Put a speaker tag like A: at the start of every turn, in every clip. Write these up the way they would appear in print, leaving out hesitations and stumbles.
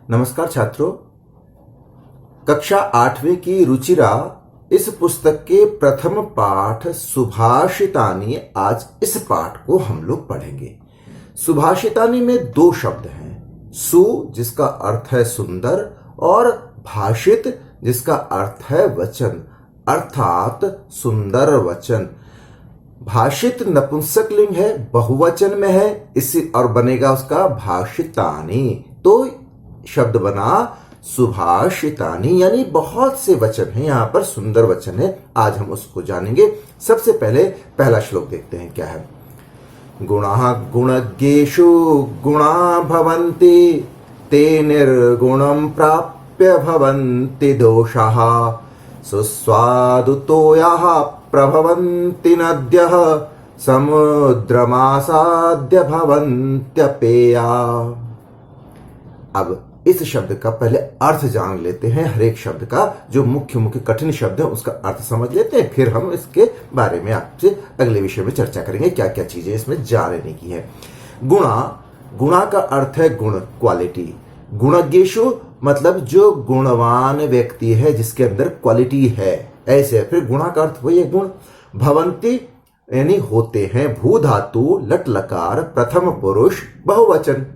A: नमस्कार छात्रों। कक्षा 8वीं की रुचिरा इस पुस्तक के प्रथम पाठ सुभाषितानी, आज इस पाठ को हम लोग पढ़ेंगे। सुभाषितानी में दो शब्द हैं, सु जिसका अर्थ है सुंदर और भाषित जिसका अर्थ है वचन, अर्थात सुंदर वचन। भाषित नपुंसक लिंग है, बहुवचन में है, इसी और बनेगा उसका भाषितानी। तो शब्द बना सुभाषितानी, यानी बहुत से वचन हैं, यहां पर सुंदर वचन है। आज हम उसको जानेंगे। सबसे पहले पहला श्लोक देखते हैं क्या है। गुणाः गुणज्ञेषु गुणा भवन्ति ते निर्गुणं प्राप्य भवन्ति दोषाः सुस्वादुतोयाः प्रभवन्ति नद्यः समुद्रमासाद्य भवन्त्यपेया। अब इस शब्द का पहले अर्थ जान लेते हैं। हर एक शब्द का जो मुख्य कठिन शब्द है उसका अर्थ समझ लेते हैं, फिर हम इसके बारे में आपसे अगले विषय में चर्चा करेंगे, क्या क्या चीजें इसमें जानने की है। गुणा का अर्थ है गुण, क्वालिटी। गुणज्ञेषु मतलब जो गुणवान व्यक्ति है, जिसके अंदर क्वालिटी है, ऐसे। फिर गुणा का अर्थ वही है गुण। भवंती यानी होते हैं, भू धातु लट लकार प्रथम पुरुष बहुवचन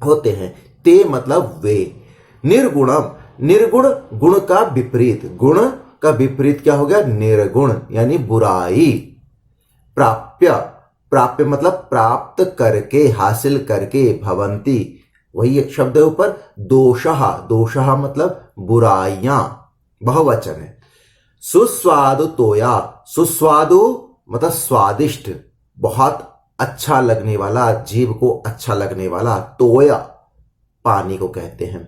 A: होते हैं। ते मतलब वे। निर्गुणम, निर्गुण गुण का विपरीत, गुण का विपरीत क्या हो गया? निर्गुण यानी बुराई। प्राप्य, प्राप्य मतलब प्राप्त करके, हासिल करके। भवंती वही एक शब्द है ऊपर। दोषः, दोषः मतलब बुराइयां, बहुवचन है। सुस्वादु तोया, सुस्वादु मतलब स्वादिष्ट, बहुत अच्छा लगने वाला, जीभ को अच्छा लगने वाला। तोया पानी को कहते हैं।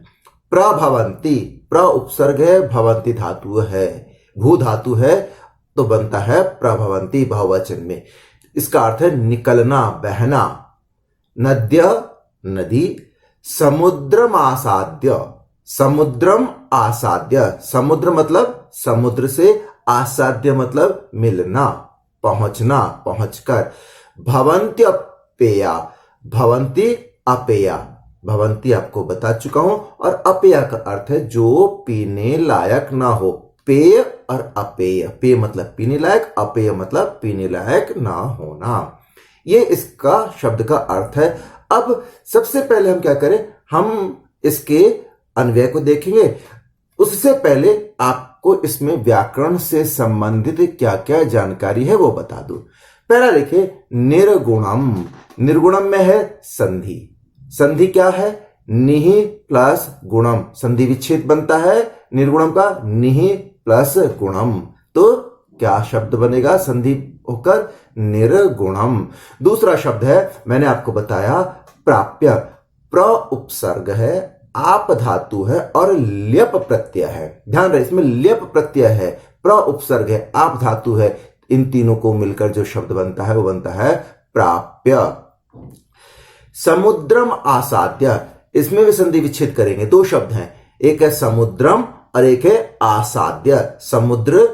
A: प्रभवंती, प्र उपसर्ग है, भवंती धातु है, भू धातु है, तो बनता है प्रभवंती बहुवचन में। इसका अर्थ है निकलना, बहना। नद्य नदी। समुद्रम आसाद्य, समुद्रम आसाद्य, समुद्र मतलब समुद्र से, आसाद्य मतलब मिलना, पहुंचना, पहुंचकर। भवन्त्यपेया, भवंती अपेया, भवंती आपको बता चुका हूं, और अपेय का अर्थ है जो पीने लायक ना हो। पेय और अपेय, पेय मतलब पीने लायक, अपेय मतलब पीने लायक ना होना। ये इसका शब्द का अर्थ है। अब सबसे पहले हम क्या करें, हम इसके अन्वय को देखेंगे। उससे पहले आपको इसमें व्याकरण से संबंधित क्या क्या जानकारी है वो बता दूं। पहला देखिए, निर्गुणम। निर्गुणम में है संधि। संधि क्या है? निहि प्लस गुणम, संधि विच्छेद बनता है निर्गुणम का, निहि प्लस गुणम। तो क्या शब्द बनेगा संधि होकर? निर्गुणम। दूसरा शब्द है, मैंने आपको बताया प्राप्य। प्र उपसर्ग है, आप धातु है और ल्यप प्रत्यय है। ध्यान रहे, इसमें ल्यप प्रत्यय है, प्र उपसर्ग है, आप धातु है। इन तीनों को मिलकर जो शब्द बनता है वो बनता है प्राप्य। समुद्रम आसाद्य, इसमें भी संधि विच्छेद करेंगे। दो शब्द हैं, एक है समुद्रम और एक है आसाद्य। समुद्र,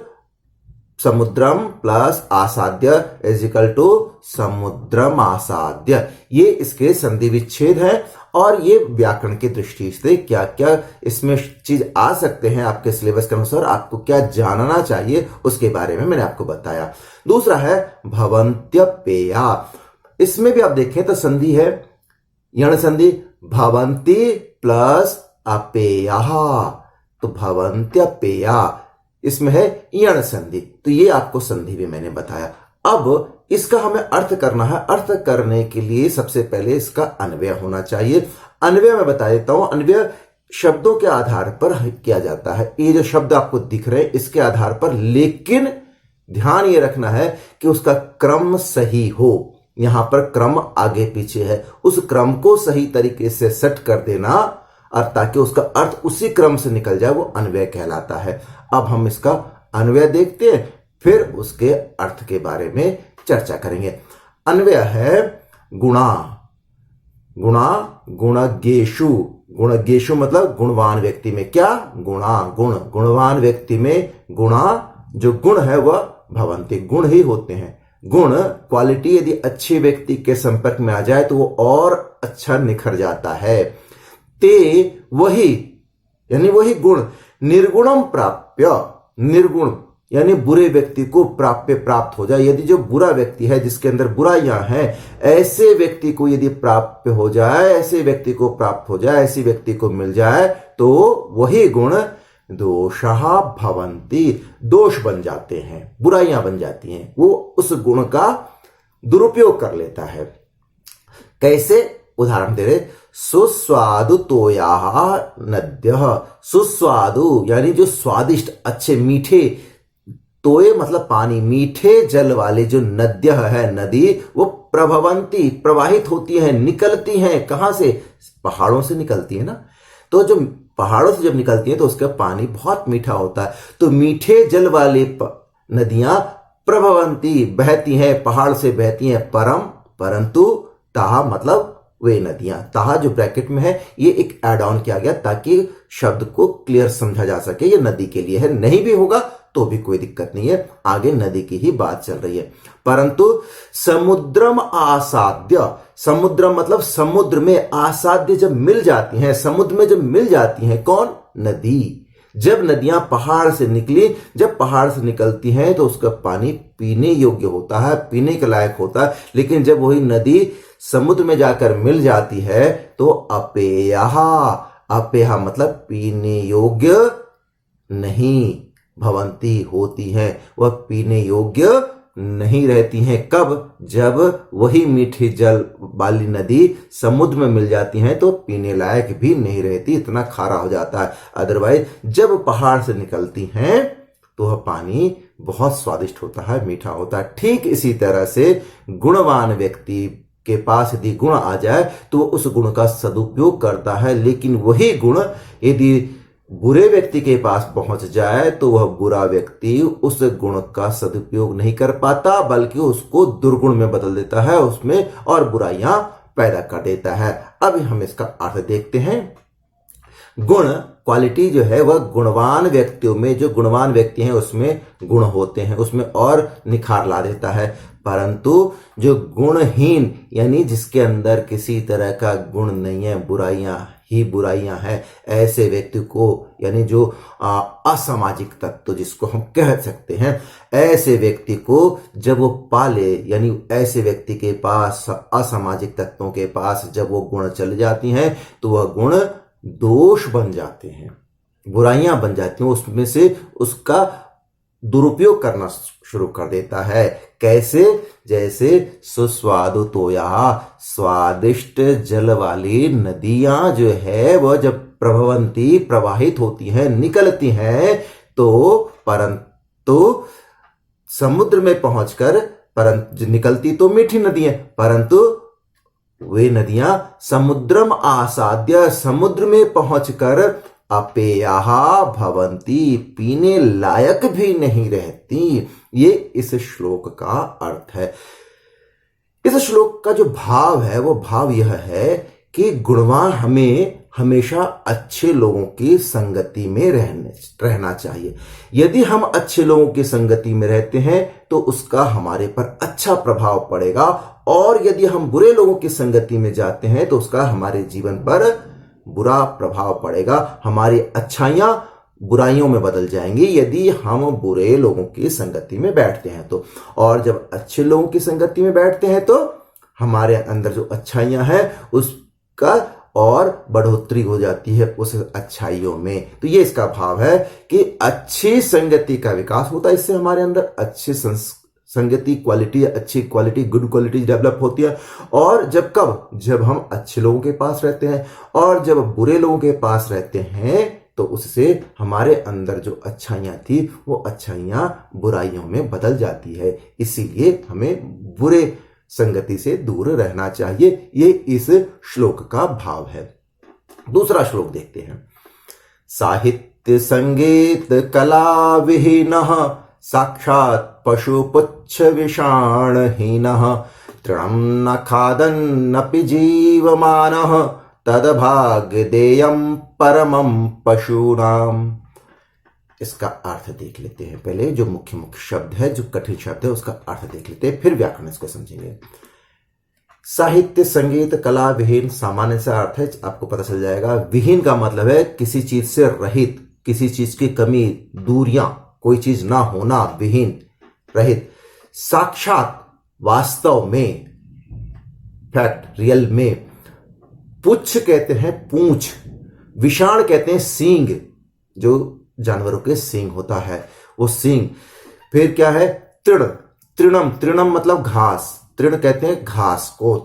A: समुद्रम प्लस आसाद्य इज इक्वल टू समुद्रम आसाद्य। ये इसके संधि विच्छेद है। और ये व्याकरण की दृष्टि से क्या क्या इसमें चीज आ सकते हैं, आपके सिलेबस के अनुसार आपको क्या जानना चाहिए उसके बारे में मैंने आपको बताया। दूसरा है भवन्त्यपेया। इसमें भी आप देखें तो संधि है, यण संधि, भवन्ति प्लस अपेया, तो भवन्त्यपेया। इसमें है यण संधि, तो ये आपको संधि भी मैंने बताया। अब इसका हमें अर्थ करना है। अर्थ करने के लिए सबसे पहले इसका अन्वय होना चाहिए। अन्वय मैं बता देता हूं। अन्वय शब्दों के आधार पर किया जाता है। ये जो शब्द आपको दिख रहे हैं इसके आधार पर, लेकिन ध्यान ये रखना है कि उसका क्रम सही हो। यहां पर क्रम आगे पीछे है, उस क्रम को सही तरीके से सेट कर देना, और ताकि उसका अर्थ उसी क्रम से निकल जाए, वो अन्वय कहलाता है। अब हम इसका अन्वय देखते हैं, फिर उसके अर्थ के बारे में चर्चा करेंगे। अन्वय है गुणा। गुणा, गुणज्ञेषु। गुणज्ञेषु मतलब गुणवान व्यक्ति में। क्या? गुणा, गुण, गुणवान व्यक्ति में। गुणा, जो गुण है वह भवन्ति, गुण ही होते हैं। गुण, क्वालिटी यदि अच्छे व्यक्ति के संपर्क में आ जाए तो वो और अच्छा निखर जाता है। ते वही यानी वही गुण निर्गुणम प्राप्य, निर्गुण यानी बुरे व्यक्ति को प्राप्त हो जाए। यदि जो बुरा व्यक्ति है जिसके अंदर बुराइयां हैं, ऐसे व्यक्ति को यदि प्राप्त हो जाए, ऐसे व्यक्ति को प्राप्त हो जाए, ऐसी व्यक्ति को मिल जाए, तो वही गुण दोषः भवन्ति, दोष बन जाते हैं, बुराइयां बन जाती हैं। वो उस गुण का दुरुपयोग कर लेता है। कैसे? उदाहरण दे रहे, सुस्वादु तोयाः नद्यः, सुस्वादु यानी जो स्वादिष्ट अच्छे मीठे, तोय मतलब पानी, मीठे जल वाले जो नद्यः है नदी, वो प्रभवंती प्रवाहित होती है, निकलती हैं। कहां से? पहाड़ों से निकलती है ना। तो जो पहाड़ों से जब निकलती है तो उसका पानी बहुत मीठा होता है। तो मीठे जल वाले नदियां प्रभवंती बहती हैं, पहाड़ से बहती हैं, परंतु ताहा मतलब वे नदियां, ताहा जो ब्रैकेट में है ये एक ऐड ऑन किया गया ताकि शब्द को क्लियर समझा जा सके। ये नदी के लिए है, नहीं भी होगा तो भी कोई दिक्कत नहीं है, आगे नदी की ही बात चल रही है। परंतु समुद्रम आसाद्य, समुद्रम मतलब समुद्र में, आसाद्य जब मिल जाती हैं, समुद्र में जब मिल जाती हैं, कौन? नदी। जब नदियां पहाड़ से निकली, जब पहाड़ से निकलती हैं तो उसका पानी पीने योग्य होता है, पीने के लायक होता है। लेकिन जब वही नदी समुद्र में जाकर मिल जाती है तो अपेयः, अपेयः मतलब पीने योग्य नहीं, भवंती होती हैं, वह पीने योग्य नहीं रहती हैं। कब? जब वही मीठी जल वाली नदी समुद्र में मिल जाती हैं तो पीने लायक भी नहीं रहती, इतना खारा हो जाता है। अदरवाइज जब पहाड़ से निकलती हैं तो वह पानी बहुत स्वादिष्ट होता है, मीठा होता है। ठीक इसी तरह से गुणवान व्यक्ति के पास यदि गुण आ जाए तो उस गुण का सदुपयोग करता है, लेकिन वही गुण यदि बुरे व्यक्ति के पास पहुंच जाए तो वह बुरा व्यक्ति उस गुण का सदुपयोग नहीं कर पाता, बल्कि उसको दुर्गुण में बदल देता है, उसमें और बुराइयां पैदा कर देता है। अब हम इसका अर्थ देखते हैं। गुण, क्वालिटी जो है वह गुणवान व्यक्तियों में, जो गुणवान व्यक्ति हैं उसमें गुण होते हैं, उसमें और निखार ला देता है। परंतु जो गुणहीन यानी जिसके अंदर किसी तरह का गुण नहीं है, बुराइयां ही बुराइयां हैं, ऐसे व्यक्ति को यानी जो असामाजिक तत्व जिसको हम कह सकते हैं, ऐसे व्यक्ति को जब वो पाले, यानी ऐसे व्यक्ति के पास, असामाजिक तत्वों के पास जब वो गुण चल जाती हैं तो वह गुण दोष बन जाते हैं, बुराइयां बन जाती हैं, उसमें से उसका दुरुपयोग करना शुरू कर देता है। कैसे? जैसे सुस्वादु तोया, स्वादिष्ट जल वाली नदियां जो है वह जब प्रभवंती प्रवाहित होती हैं, निकलती हैं, तो परंतु समुद्र में पहुंचकर, परंतु निकलती तो मीठी नदी है, परंतु वे नदियां समुद्रम आसाद्य, समुद्र में पहुंचकर अपेयः भवन्ति, पीने लायक भी नहीं रहती। ये इस श्लोक का अर्थ है। इस श्लोक का जो भाव है वो भाव यह है कि गुणवान हमें हमेशा अच्छे लोगों की संगति में रहना चाहिए। यदि हम अच्छे लोगों की संगति में रहते हैं तो उसका हमारे पर अच्छा प्रभाव पड़ेगा, और यदि हम बुरे लोगों की संगति में जाते हैं तो उसका हमारे जीवन पर बुरा प्रभाव पड़ेगा। हमारी अच्छाइयां बुराइयों में बदल जाएंगी यदि हम बुरे लोगों की संगति में बैठते हैं तो। और जब अच्छे लोगों की संगति में बैठते हैं तो हमारे अंदर जो अच्छाइयां हैं उसका और बढ़ोतरी हो जाती है उस अच्छाइयों में। तो ये इसका भाव है कि अच्छी संगति का विकास होता है, इससे हमारे अंदर अच्छी संगति क्वालिटी, अच्छी क्वालिटी, गुड क्वालिटी डेवलप होती है। और जब हम अच्छे लोगों के पास रहते हैं और जब बुरे लोगों के पास रहते हैं तो उससे हमारे अंदर जो अच्छाइयां थी वो अच्छाइयां बुराइयों में बदल जाती है। इसीलिए हमें बुरे संगति से दूर रहना चाहिए। ये इस श्लोक का भाव है। दूसरा श्लोक देखते हैं। साहित्य संगीत कला विहीनः साक्षात् पशुपुच्छ विषाणहीनः तृणं न खादन्नपि जीवमानः तदभाग्यदेयं परमं पशूनाम। इसका अर्थ देख लेते हैं। पहले जो मुख्य शब्द है, जो कठिन शब्द है, उसका अर्थ देख लेते हैं, फिर व्याकरण इसको समझेंगे। साहित्य संगीत कला विहीन सामान्य सा अर्थ है, आपको पता चल जाएगा। विहीन का मतलब है किसी चीज से रहित, किसी चीज की कमी, दूरियां, कोई चीज ना होना, विहीन, रहित। साक्षात, वास्तव में, फैक्ट, रियल में। पुच्छ कहते हैं पूंछ, विषाण कहते हैं सींग, जो जानवरों के सींग होता है वो सींग। फिर क्या है? तृण, तृणम, तृणम मतलब घास, तृण कहते हैं घास को,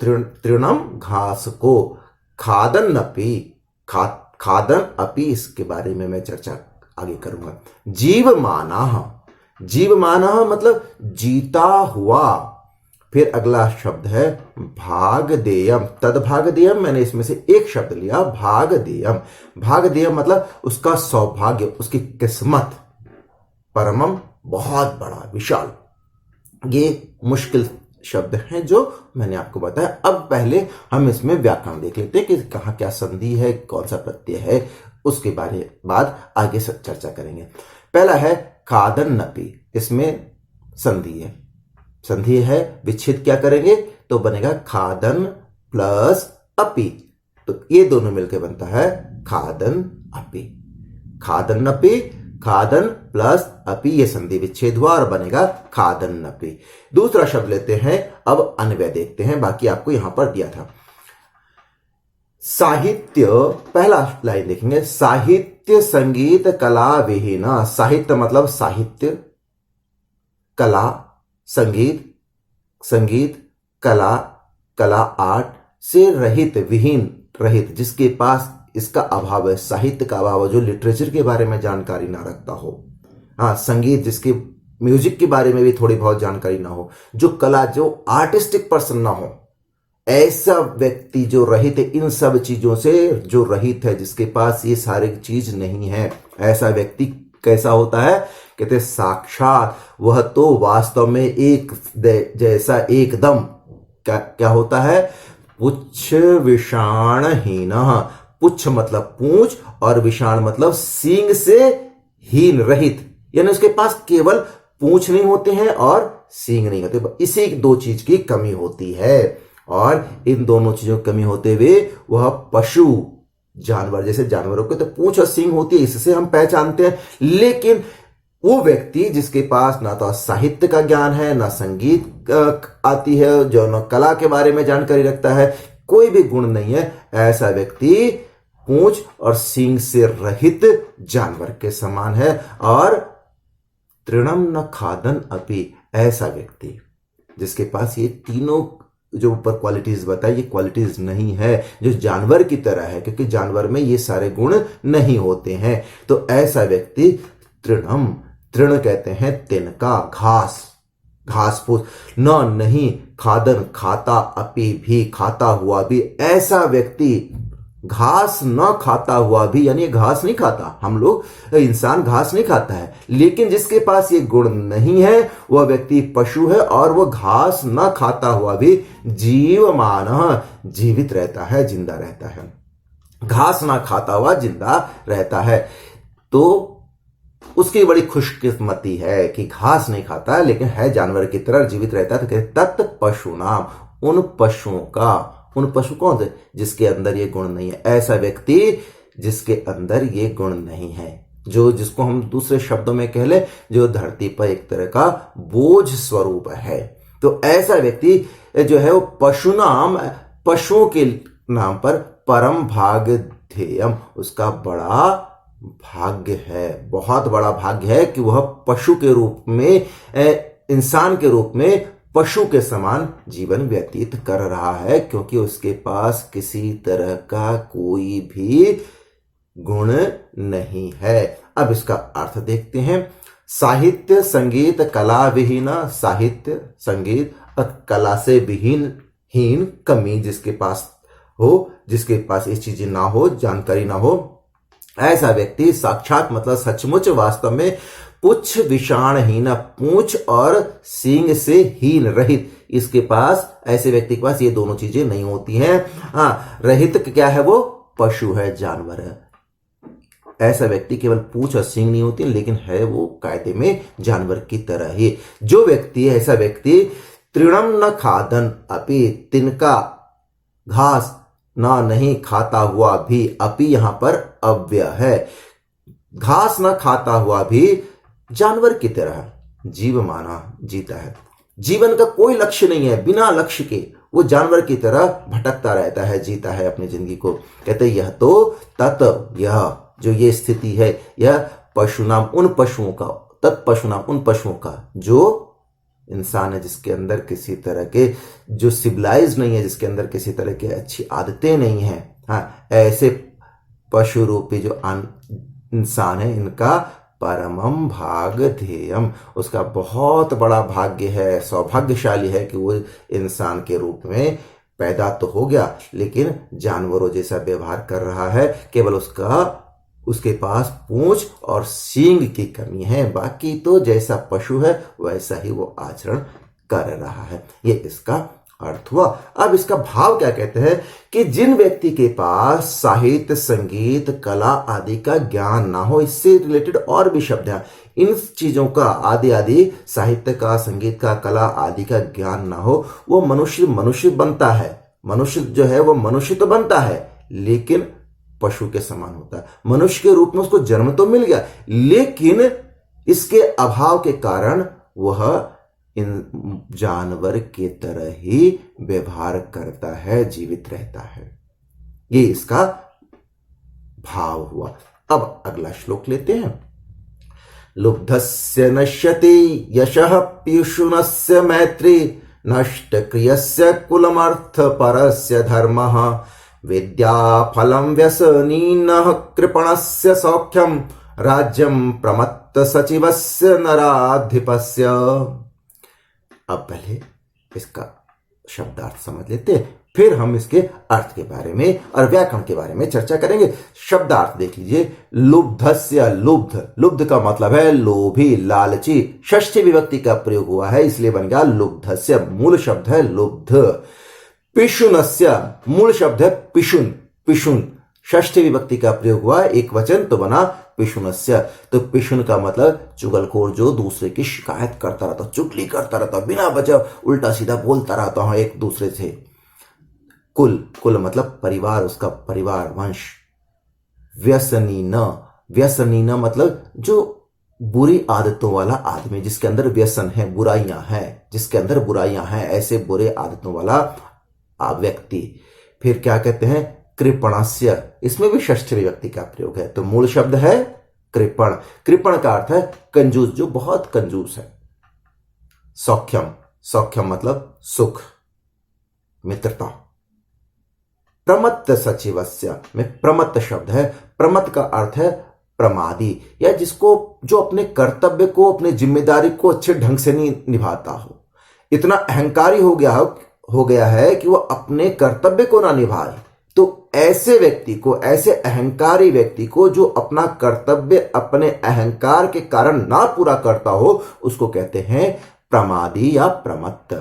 A: तृणम घास को। खादन अपि, खादन अपि, इसके बारे में मैं चर्चा आगे करूंगा। जीवमानः, जीवमानः मतलब जीता हुआ। फिर अगला शब्द है भागदेयम, तद्भागदेयम, मैंने इसमें से एक शब्द लिया, भागदेयम। भागदेयम मतलब उसका सौभाग्य, उसकी किस्मत। परमम बहुत बड़ा, विशाल। ये मुश्किल शब्द हैं जो मैंने आपको बताया। अब पहले हम इसमें व्याकरण देख लेते हैं कि कहाँ क्या संधि है, कौन सा प्रत्यय है, उसके बारे बाद आगे चर्चा करेंगे। पहला है खादन्नपि, इसमें संधि है, संधि है, विच्छेद क्या करेंगे तो बनेगा खादन प्लस अपि, तो ये दोनों मिलकर बनता है खादन अपि। खादन अपि, खादन प्लस अपि, ये संधि विच्छेद हुआ और बनेगा खादन अपि। दूसरा शब्द लेते हैं, अब अन्वय देखते हैं, बाकी आपको यहां पर दिया था। साहित्य, पहला लाइन देखेंगे, साहित्य संगीत कला विहीना। साहित्य मतलब साहित्य, कला, संगीत, संगीत, कला, कला आर्ट से रहित, विहीन, रहित, जिसके पास इसका अभाव है, साहित्य का अभाव है, जो लिटरेचर के बारे में जानकारी ना रखता हो। हाँ, संगीत, जिसके म्यूजिक के बारे में भी थोड़ी बहुत जानकारी ना हो, जो कला, जो आर्टिस्टिक पर्सन ना हो, ऐसा व्यक्ति जो रहित है, इन सब चीजों से जो रहित है, जिसके पास ये सारी चीज नहीं है, ऐसा व्यक्ति कैसा होता है? कहते साक्षात, वह तो वास्तव में एक जैसा, एकदम, क्या होता है? पुच्छ विषाणहीन। पुच्छ मतलब पूंछ और विषाण मतलब सींग से हीन, रहित, यानी उसके पास केवल पूंछ नहीं होते हैं और सींग नहीं होते, इसी दो चीज की कमी होती है। और इन दोनों चीजों की कमी होते हुए वह पशु, जानवर, जैसे जानवरों के तो पूंछ और सींग होती है, इससे हम पहचानते हैं, लेकिन वो व्यक्ति जिसके पास ना तो साहित्य का ज्ञान है, ना संगीत आती है, जो न कला के बारे में जानकारी रखता है, कोई भी गुण नहीं है, ऐसा व्यक्ति पूंछ और सींग से रहित जानवर के समान है। और तृणम न खादन अपि, ऐसा व्यक्ति जिसके पास ये तीनों जो ऊपर क्वालिटीज बताई, ये क्वालिटीज नहीं है, जो जानवर की तरह है, क्योंकि जानवर में ये सारे गुण नहीं होते हैं, तो ऐसा व्यक्ति तृणम, तृण कहते हैं तिनका, घास, घास फूस, न नहीं, खादन खाता, अपि भी, खाता हुआ भी, ऐसा व्यक्ति घास न खाता हुआ भी, यानी घास नहीं खाता, हम लोग इंसान घास नहीं खाता है, लेकिन जिसके पास ये गुण नहीं है वह व्यक्ति पशु है, और वह घास न खाता हुआ भी जीवमान, जीवित रहता है, जिंदा रहता है। घास ना खाता हुआ जिंदा रहता है, तो उसकी बड़ी खुशकिस्मती है कि घास नहीं खाता है, लेकिन है जानवर की तरह, जीवित रहता है। तो कहते तत् पशु नाम, उन पशुओं का, उन पशु कौन से? जिसके अंदर ये गुण नहीं है, ऐसा व्यक्ति जिसके अंदर ये गुण नहीं है, जो, जिसको हम दूसरे शब्दों में कह ले, जो धरती पर एक तरह का बोझ स्वरूप है, तो ऐसा व्यक्ति जो है वो पशु नाम, पशुओं के नाम पर परम भाग्यधेयम, उसका बड़ा भाग्य है, बहुत बड़ा भाग्य है कि वह पशु के रूप में, इंसान के रूप में पशु के समान जीवन व्यतीत कर रहा है, क्योंकि उसके पास किसी तरह का कोई भी गुण नहीं है। अब इसका अर्थ देखते हैं। साहित्य संगीत कला विहीना, साहित्य संगीत कला से विहीन, हीन, कमी, जिसके पास हो, जिसके पास ये चीजें ना हो, जानकारी ना हो, ऐसा व्यक्ति साक्षात मतलब सचमुच, वास्तव में पुच्छ विषाणहीन, पूंछ और सींग से हीन, रहित, इसके पास, ऐसे व्यक्ति के पास ये दोनों चीजें नहीं होती हैं। हाँ, रहित क्या है? वो पशु है, जानवर है। ऐसा व्यक्ति केवल पूंछ और सींग नहीं होती, लेकिन है वो कायदे में जानवर की तरह ही। जो व्यक्ति, ऐसा व्यक्ति तृणम न खादन अपि, तिनका घास ना नहीं खाता हुआ भी, अपि यहां पर अव्यय है, घास न खाता हुआ भी जानवर की तरह जीव माना जीता है। जीवन का कोई लक्ष्य नहीं है, बिना लक्ष्य के वो जानवर की तरह भटकता रहता है, जीता है अपनी जिंदगी को। कहते यह तो तत्, यह जो ये स्थिति है, यह पशुनाम उन पशुओं का, तत्पशुनाम उन पशुओं का जो इंसान है, जिसके अंदर किसी तरह के, जो सिविलाइज नहीं है, जिसके अंदर किसी तरह की अच्छी आदतें नहीं है। हाँ, ऐसे पशु रूपी जो इंसान है, इनका परमम भाग ध्येयम, उसका बहुत बड़ा भाग्य है, सौभाग्यशाली है कि वो इंसान के रूप में पैदा तो हो गया, लेकिन जानवरों जैसा व्यवहार कर रहा है। केवल उसके पास पूंछ और सींग की कमी है, बाकी तो जैसा पशु है वैसा ही वो आचरण कर रहा है। ये इसका अर्थ हुआ। अब इसका भाव क्या कहते हैं कि जिन व्यक्ति के पास साहित्य, संगीत, कला आदि का ज्ञान ना हो, इससे रिलेटेड और भी शब्द हैं, इन चीजों का आदि साहित्य का, संगीत का, कला आदि का ज्ञान ना हो, वो मनुष्य बनता है। मनुष्य जो है वो मनुष्य तो बनता है, लेकिन पशु के समान होता है। मनुष्य के रूप में उसको जन्म तो मिल गया, लेकिन इसके अभाव के कारण वह इन जानवर के तरह ही व्यवहार करता है, जीवित रहता है। ये इसका भाव हुआ। अब अगला श्लोक लेते हैं। लुब्धस्य नश्यति यशः पीयूषुनस्य मैत्री, नष्ट क्रियस्य कुलमर्थ परस्य धर्मः, विद्या फलं व्यसनीनः कृपणस्य सौख्यम, राज्यम प्रमत्त सचिवस्य नराधिपस्य। अब पहले इसका शब्दार्थ समझ लेते हैं, फिर हम इसके अर्थ के बारे में और व्याकरण के बारे में चर्चा करेंगे। शब्दार्थ देख लीजिए। लुब्धस्य, लुब्ध का मतलब है लोभी, लालची। षष्ठी विभक्ति का प्रयोग हुआ है, इसलिए बन गया लुब्धस्य। मूल शब्द है लुब्ध। पिशुनस्य, मूल शब्द है पिशुन। षष्ठी विभक्ति का प्रयोग हुआ, एक वचन, तो बना पिशुनस्य। तो पिशुन का मतलब चुगलखोर, जो दूसरे की शिकायत करता रहता, चुगली करता रहता, बिना वजह उल्टा सीधा बोलता रहता है एक दूसरे से। कुल मतलब परिवार, उसका परिवार, वंश। व्यसनीन मतलब जो बुरी आदतों वाला आदमी, जिसके अंदर व्यसन है, बुराइयां हैं, जिसके अंदर बुराइयां हैं, ऐसे बुरे आदतों वाला व्यक्ति। फिर क्या कहते हैं? कृपणस्य, इसमें भी षष्ठी विभक्ति का प्रयोग है। तो मूल शब्द है कृपण। कृपण का अर्थ है कंजूस, जो बहुत कंजूस है। सौख्यम मतलब सुख, मित्रता। प्रमत्त सचिवस्य में प्रमत्त शब्द है। प्रमत्त का अर्थ है प्रमादी, या जिसको, जो अपने कर्तव्य को, अपने जिम्मेदारी को अच्छे ढंग से नहीं निभाता हो, इतना अहंकारी हो गया है कि वो अपने कर्तव्य को ना निभाए। तो ऐसे व्यक्ति को, ऐसे अहंकारी व्यक्ति को, जो अपना कर्तव्य अपने अहंकार के कारण ना पूरा करता हो, उसको कहते हैं प्रमादी या प्रमत्त।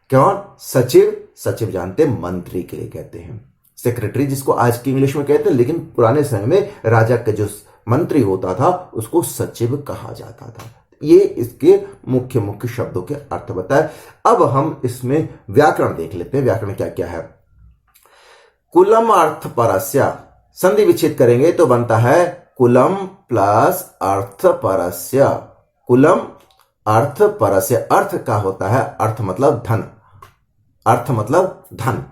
A: कौन? सचिव जानते हैं, मंत्री के लिए कहते हैं। सेक्रेटरी जिसको आज की इंग्लिश में कहते हैं, लेकिन पुराने समय में राजा का जो मंत्री होता था उसको सचिव कहा जाता था। ये इसके मुख्य शब्दों के अर्थ बताए। अब हम इसमें व्याकरण देख लेते हैं। व्याकरण क्या क्या है? कुलम अर्थ परस्य, संधि विच्छेद करेंगे तो बनता है कुलम प्लस अर्थ परस्य। कुलम अर्थ परस्य, अर्थ का होता है, अर्थ मतलब धन,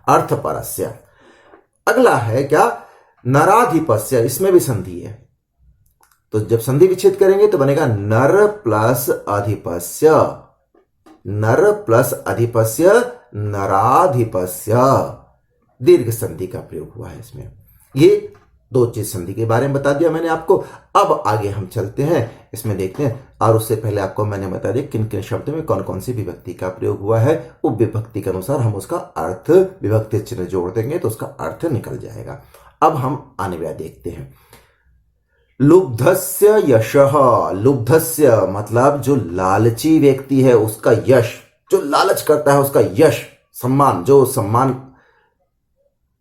A: अर्थ परस्य। अगला है क्या? नराधिपस्य, इसमें भी संधि है। तो जब संधि विच्छेद करेंगे तो बनेगा नर प्लस अधिपस्य, नराधिपस्य। दीर्घ संधि का प्रयोग हुआ है इसमें। ये दो चीज संधि के बारे में बता दिया मैंने आपको। अब आगे हम चलते हैं, इसमें देखते हैं। और उससे पहले आपको मैंने बता दिया किन किन शब्दों में कौन कौन सी विभक्ति का प्रयोग हुआ है। उप विभक्ति के अनुसार हम उसका अर्थ विभक्ति चिन्ह जोड़ देंगे तो उसका अर्थ निकल जाएगा। अब हम अन्वय देखते हैं। लुब्धस्य यशः, लुब्धस्य मतलब जो लालची व्यक्ति है उसका यश, जो लालच करता है उसका यश, सम्मान, जो सम्मान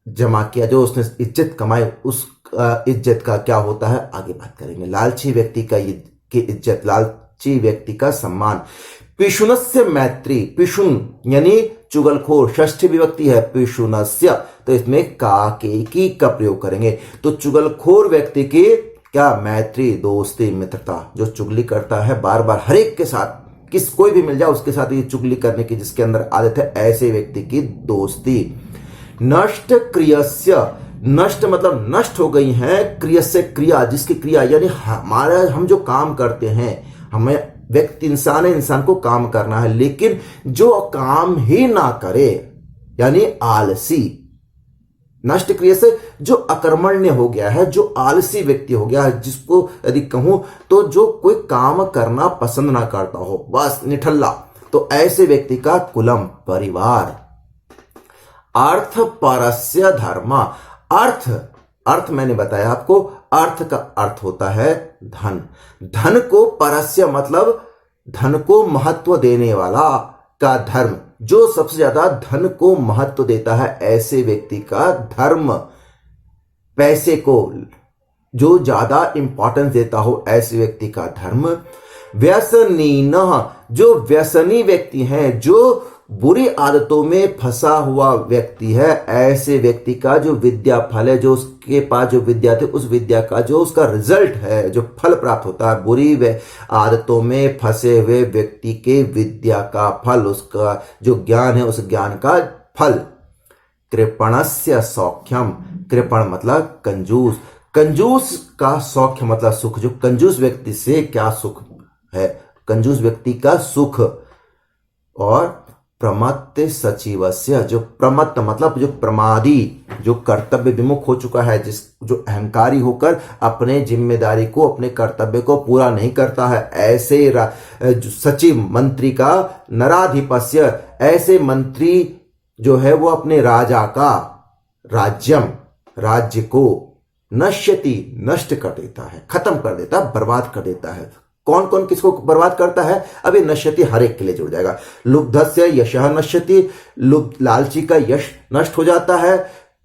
A: जमा किया, जो उसने इज्जत कमाई, उस इज्जत का क्या होता है आगे बात करेंगे। लालची व्यक्ति का इज्जत, लालची व्यक्ति का सम्मान। पिशुनस्य मैत्री, पिशुन यानी चुगलखोर, षष्ठी विभक्ति है पिशुनस्य, तो इसमें का के की का प्रयोग करेंगे। तो चुगलखोर व्यक्ति की क्या मैत्री, दोस्ती, मित्रता, जो चुगली करता है बार बार हर एक के साथ, कोई भी मिल जाए उसके साथ ये चुगली करने की जिसके अंदर आदत है, ऐसे व्यक्ति की दोस्ती। नष्ट क्रियस्य, नष्ट मतलब नष्ट हो गई है, क्रियस्य क्रिया, जिसकी क्रिया यानी हमारा हम जो काम करते हैं, हमें व्यक्ति इंसान को काम करना है, लेकिन जो काम ही ना करे यानी आलसी। नष्ट क्रिया से जो अकर्मण्य हो गया है, जो आलसी व्यक्ति हो गया है, जिसको यदि कहूं तो जो कोई काम करना पसंद ना करता हो, बस निठल्ला, तो ऐसे व्यक्ति का कुलम, परिवार। अर्थ परस्य धर्म, अर्थ मैंने बताया आपको, अर्थ का अर्थ होता है धन। धन को परस्य मतलब धन को महत्व देने वाला का धर्म, जो सबसे ज्यादा धन को महत्व देता है ऐसे व्यक्ति का धर्म। पैसे को जो ज्यादा इंपॉर्टेंस देता हो ऐसे व्यक्ति का धर्म। व्यसनीन, जो व्यसनी व्यक्ति हैं, जो बुरी आदतों में फंसा हुआ व्यक्ति है, ऐसे व्यक्ति का जो विद्या फल है, जो उसके पास जो विद्या थी उस विद्या का जो उसका रिजल्ट है, जो फल प्राप्त होता है, बुरी आदतों में फंसे हुए व्यक्ति के विद्या का फल, उसका जो ज्ञान है उस ज्ञान का फल। कृपणस्य सौख्यम, कृपण मतलब कंजूस, कंजूस का सौख्य मतलब सुख, जो कंजूस व्यक्ति से क्या सुख है, कंजूस व्यक्ति का सुख। और प्रमत्त सचिवस्य, जो प्रमत्त मतलब जो प्रमादी, जो कर्तव्य विमुख हो चुका है, जो अहंकारी होकर अपने जिम्मेदारी को, अपने कर्तव्य को पूरा नहीं करता है, ऐसे सचिव मंत्री का। नराधिपस्य, ऐसे मंत्री जो है वो अपने राजा का, राज्य को नश्यति, नष्ट कर देता है, खत्म कर देता है, बर्बाद कर देता है। कौन कौन किसको बर्बाद करता है, अभी नश्यति हर एक के लिए जुड़ जाएगा। लुब्धस्य यशः नश्यति, लालची का यश नष्ट हो जाता है।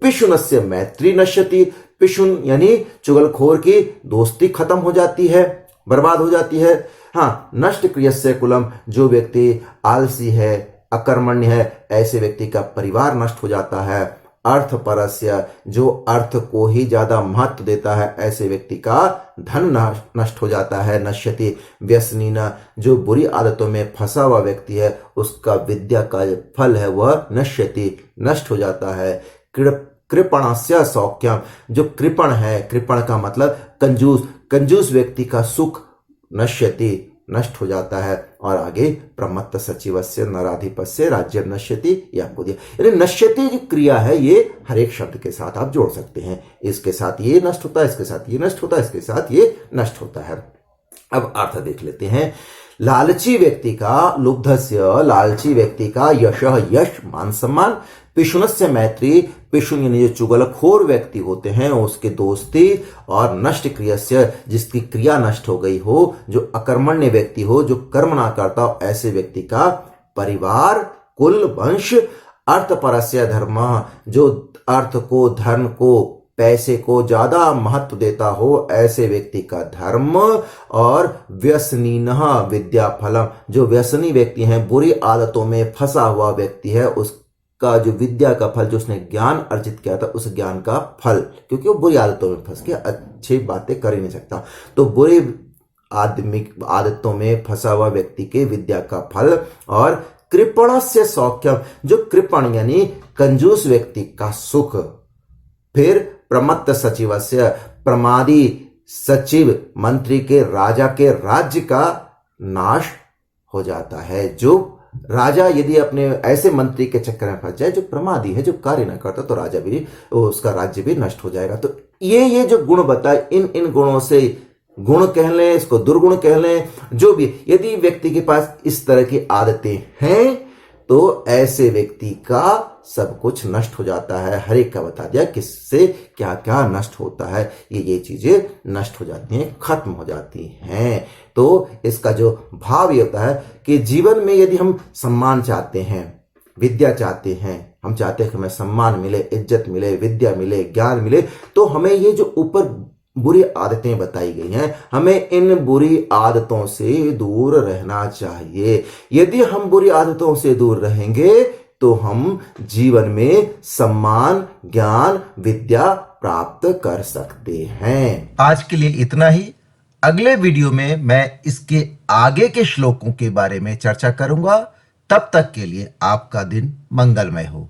A: पिशुनस्य मैत्री नश्यति, पिशुन यानी चुगलखोर की दोस्ती खत्म हो जाती है, बर्बाद हो जाती है। हाँ, नष्ट क्रियस्य कुलम, जो व्यक्ति आलसी है, अकर्मण्य है, ऐसे व्यक्ति का परिवार नष्ट हो जाता है। अर्थ परस्य, जो अर्थ को ही ज्यादा महत्व देता है, ऐसे व्यक्ति का धन नष्ट हो जाता है। नश्यति व्यसनीन, जो बुरी आदतों में फंसा हुआ व्यक्ति है, उसका विद्या का फल है वह नश्यति, नष्ट हो जाता है। कृपणस्य सौख्यम, जो कृपण है, कृपण का मतलब कंजूस, कंजूस व्यक्ति का सुख नश्यति, नष्ट हो जाता है। और आगे प्रमत्त सचिवस्य नराधिपस्य राज्य नश्यति, ये आपको दिया। यानी नश्यति जो क्रिया है ये हर एक शब्द के साथ आप जोड़ सकते हैं, इसके साथ ये नष्ट होता है, इसके साथ ये नष्ट होता है, इसके साथ ये नष्ट होता है। अब अर्थ देख लेते हैं। लालची व्यक्ति का, लुब्धस्य लालची व्यक्ति का, यशः यश मान सम्मान। पिशुनस्य मैत्री, पिशुन यानी जो चुगलखोर व्यक्ति होते हैं उसके दोस्ती। और नष्ट क्रियस्य, जिसकी क्रिया नष्ट हो गई हो, जो अकर्मण्य व्यक्ति हो, जो कर्म ना करता हो, ऐसे व्यक्ति का परिवार, कुल, वंश। अर्थ परस्य धर्म, जो अर्थ को, धर्म को, पैसे को ज्यादा महत्व देता हो, ऐसे व्यक्ति का धर्म। और व्यसनीन विद्या फलम, जो व्यसनी व्यक्ति हैं, बुरी आदतों में फंसा हुआ व्यक्ति है, उसका जो विद्या का फल, जो उसने ज्ञान अर्जित किया था उस ज्ञान का फल, क्योंकि वो बुरी आदतों में फंस के अच्छी बातें कर ही नहीं सकता, तो बुरी आदतों में फंसा हुआ व्यक्ति के विद्या का फल। और कृपणस्य सौख्यम, जो कृपण यानी कंजूस व्यक्ति का सुख। फिर प्रमत्त सचिवस्य, प्रमादी सचिव मंत्री के, राजा के राज्य का नाश हो जाता है। जो राजा यदि अपने ऐसे मंत्री के चक्कर में फंस जाए जो प्रमादी है, जो कार्य न करता, तो राजा भी, उसका राज्य भी नष्ट हो जाएगा। तो ये जो गुण बताए, इन गुणों से, गुण कह लें, इसको दुर्गुण कह लें, जो भी, यदि व्यक्ति के पास इस तरह की आदतें हैं तो ऐसे व्यक्ति का सब कुछ नष्ट हो जाता है। हर एक का बता दिया किससे क्या क्या नष्ट होता है, ये चीजें नष्ट हो जाती हैं, खत्म हो जाती हैं। तो इसका जो भाव ये होता है कि जीवन में यदि हम सम्मान चाहते हैं, विद्या चाहते हैं, हम चाहते हैं कि हमें सम्मान मिले, इज्जत मिले, विद्या मिले, ज्ञान मिले, तो हमें ये जो ऊपर बुरी आदतें बताई गई हैं। हमें इन बुरी आदतों से दूर रहना चाहिए। यदि हम बुरी आदतों से दूर रहेंगे तो हम जीवन में सम्मान, ज्ञान, विद्या प्राप्त कर सकते हैं। आज के लिए इतना ही। अगले वीडियो में मैं इसके आगे के श्लोकों के बारे में चर्चा करूंगा। तब तक के लिए आपका दिन मंगलमय हो।